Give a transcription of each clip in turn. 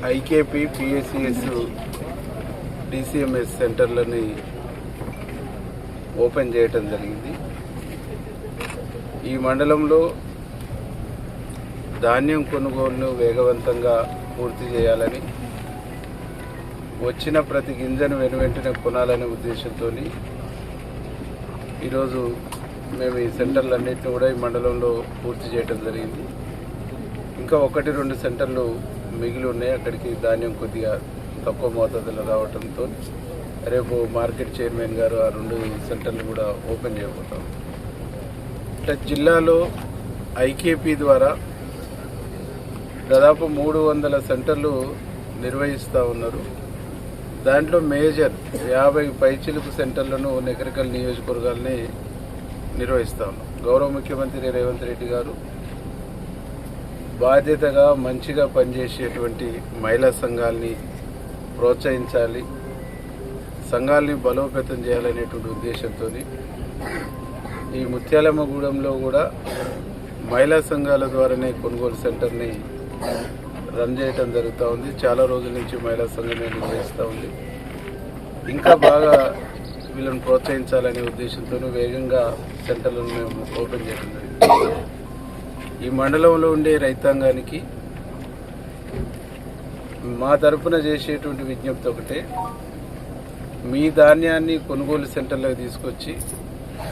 IKP PSCS DCMS సెంటర్లని open చేయటం జరిగింది. ఈ మండలంలో ధాన్యం కొనుగోలును వేగవంతంగా పూర్తి చేయాలని, వచ్చిన ప్రతి గింజను వెనువెంటనే కొనాలనే ఉద్దేశంతో ఈరోజు మేము ఈ సెంటర్లన్నింటినీ కూడా ఈ మండలంలో పూర్తి చేయడం జరిగింది. ఇంకా 1-2 సెంటర్లు మిగిలి ఉన్నాయి. అక్కడికి ధాన్యం కొద్దిగా తక్కువ మోతాదులో రావడంతో రేపు మార్కెట్ చైర్మన్ గారు ఆ 2 సెంటర్లు కూడా ఓపెన్ చేయబోతాం. ఇట్లా జిల్లాలో ఐకేపీ ద్వారా దాదాపు 300 సెంటర్లు నిర్వహిస్తూ ఉన్నారు. దాంట్లో మేజర్ 50 పైచిలుకు సెంటర్లను నగరికల్ నియోజకవర్గాల్ని నిర్వహిస్తా ఉన్నాం. గౌరవ ముఖ్యమంత్రి రేవంత్ రెడ్డి గారు బాధ్యతగా మంచిగా పనిచేసేటువంటి మహిళా సంఘాలని ప్రోత్సహించాలి, సంఘాలని బలోపేతం చేయాలనేటువంటి ఉద్దేశంతో ఈ ముత్యాలమ్మగూడెంలో కూడా మహిళా సంఘాల ద్వారానే కొనుగోలు సెంటర్ని రన్ చేయడం జరుగుతూ ఉంది. చాలా రోజుల నుంచి మహిళా సంఘమే నిర్వహిస్తూ ఉంది. ఇంకా బాగా వీళ్ళని ప్రోత్సహించాలనే ఉద్దేశంతో వేగంగా సెంటర్లను మేము ఓపెన్ చేయడం జరిగింది. ఈ మండలంలో ఉండే రైతాంగానికి మా తరఫున చేసేటువంటి విజ్ఞప్తి ఒకటే, మీ ధాన్యాన్ని కొనుగోలు సెంటర్లకు తీసుకొచ్చి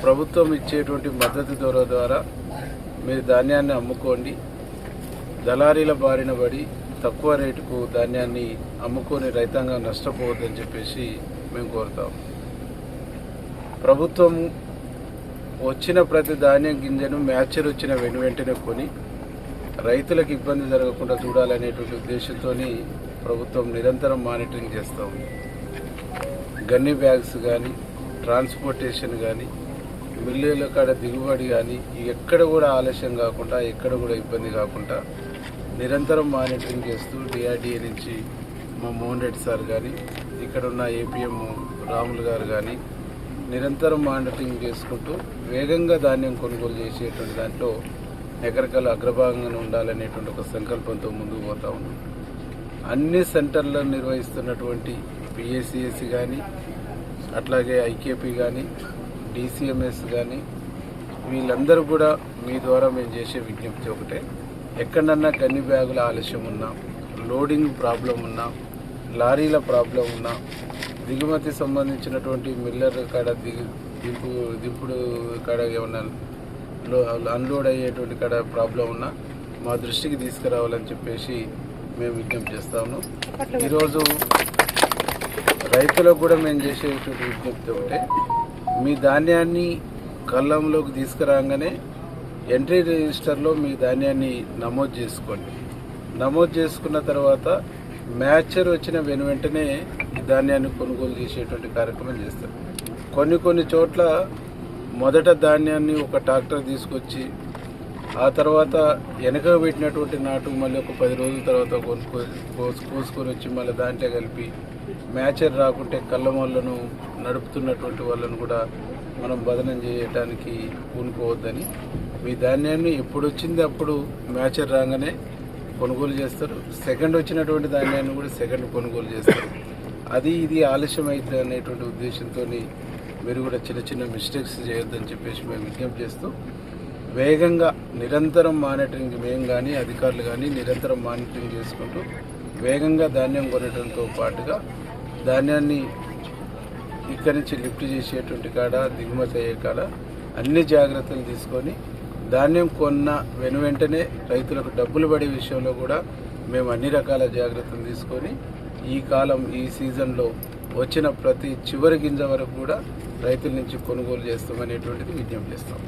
ప్రభుత్వం ఇచ్చేటువంటి మద్దతు ద్వారా మీరు ధాన్యాన్ని అమ్ముకోండి. దళారీల బారిన పడి తక్కువ రేటుకు ధాన్యాన్ని అమ్ముకొని రైతాంగం నష్టపోవద్దని చెప్పేసి మేము కోరుతాం. ప్రభుత్వం వచ్చిన ప్రతి ధాన్యం గింజను మ్యాచర్ వచ్చిన వెంటనే కొని రైతులకు ఇబ్బంది జరగకుండా చూడాలనేటువంటి ఉద్దేశంతో ప్రభుత్వం నిరంతరం మానిటరింగ్ చేస్తూ ఉంది. గన్ని బ్యాగ్స్ కానీ, ట్రాన్స్పోర్టేషన్ కానీ, మిల్లుల కాడ దిగుబడి కానీ ఎక్కడ కూడా ఆలస్యం కాకుండా, ఎక్కడ కూడా ఇబ్బంది కాకుండా నిరంతరం మానిటరింగ్ చేస్తూ డిఆర్డీఏ నుంచి మా మోహన్ రెడ్డి సార్ కానీ, ఇక్కడ ఉన్న ఏపీఎం రాములు గారు కానీ నిరంతరం మానిటరింగ్ చేసుకుంటూ వేగంగా ధాన్యం కొనుగోలు చేసేటువంటి దాంట్లో నగరికల్ అగ్రభాగంగా ఉండాలనేటువంటి ఒక సంకల్పంతో ముందుకు పోతా ఉన్నాం. అన్ని సెంటర్లను నిర్వహిస్తున్నటువంటి పిఎస్సిఎస్ కానీ, అట్లాగే ఐకేపీ కానీ, డిసిఎంఎస్ కానీ వీళ్ళందరూ కూడా మీ ద్వారా మేము చేసే విజ్ఞప్తి ఒకటే, ఎక్కడన్నా గన్ని బ్యాగుల ఆలస్యం ఉన్నా, లోడింగ్ ప్రాబ్లం ఉన్నా, లారీల ప్రాబ్లం ఉన్నా, దిగుమతి సంబంధించినటువంటి మిల్లర్ కాడ దింపుడు కాడ ఏమన్నా అన్లోడ్ అయ్యేటువంటి కాడ ప్రాబ్లం ఉన్నా మా దృష్టికి తీసుకురావాలని చెప్పేసి మేము విజ్ఞప్తి చేస్తా ఉన్నాం. ఈరోజు రైతులకు కూడా మేము చేసేటువంటి విజ్ఞప్తి ఒకటే, మీ ధాన్యాన్ని కళ్ళంలోకి తీసుకురాగానే ఎంట్రీ రిజిస్టర్లో మీ ధాన్యాన్ని నమోదు చేసుకోండి. నమోదు చేసుకున్న తర్వాత మ్యాచర్ వచ్చిన వెంటనే ఈ ధాన్యాన్ని కొనుగోలు చేసేటువంటి కార్యక్రమం చేస్తారు. కొన్ని చోట్ల మొదట ధాన్యాన్ని ఒక ట్రాక్టర్ తీసుకొచ్చి ఆ తర్వాత వెనక పెట్టినటువంటి నాటు మళ్ళీ ఒక 10 రోజుల తర్వాత కోసుకొని వచ్చి మళ్ళీ దాంట్లో కలిపి మ్యాచర్ రాకుంటే కళ్ళమల్లను నడుపుతున్నటువంటి వాళ్ళను కూడా మనం బదనం చేయడానికి పూనుకోవద్దని, మీ ధాన్యాన్ని ఎప్పుడు వచ్చింది అప్పుడు మ్యాచర్ రాగానే కొనుగోలు చేస్తారు. సెకండ్ వచ్చినటువంటి ధాన్యాన్ని కూడా సెకండ్ కొనుగోలు చేస్తారు. అది ఇది ఆలస్యం అవుతుంది అనేటువంటి ఉద్దేశంతో మీరు కూడా చిన్న మిస్టేక్స్ చేయొద్దని చెప్పేసి మేము విజ్ఞప్తి చేస్తూ వేగంగా నిరంతరం మానిటరింగ్, మేము కానీ అధికారులు కానీ నిరంతరం మానిటరింగ్ చేసుకుంటూ వేగంగా ధాన్యం కొనడంతో పాటుగా ధాన్యాన్ని ఇక్కడి నుంచి లిఫ్ట్ చేసేటువంటి కాడ, దిగుమతి అయ్యే కాడ అన్ని జాగ్రత్తలు తీసుకొని ధాన్యం కొన్న వెంటనే రైతులకు డబ్బులు పడే విషయంలో కూడా మేము అన్ని రకాల జాగ్రత్తలు తీసుకొని ఈ సీజన్లో వచ్చిన ప్రతి చివరి గింజ వరకు కూడా రైతుల నుంచి కొనుగోలు చేస్తామనేటువంటిది విజ్ఞప్తి చేస్తాం.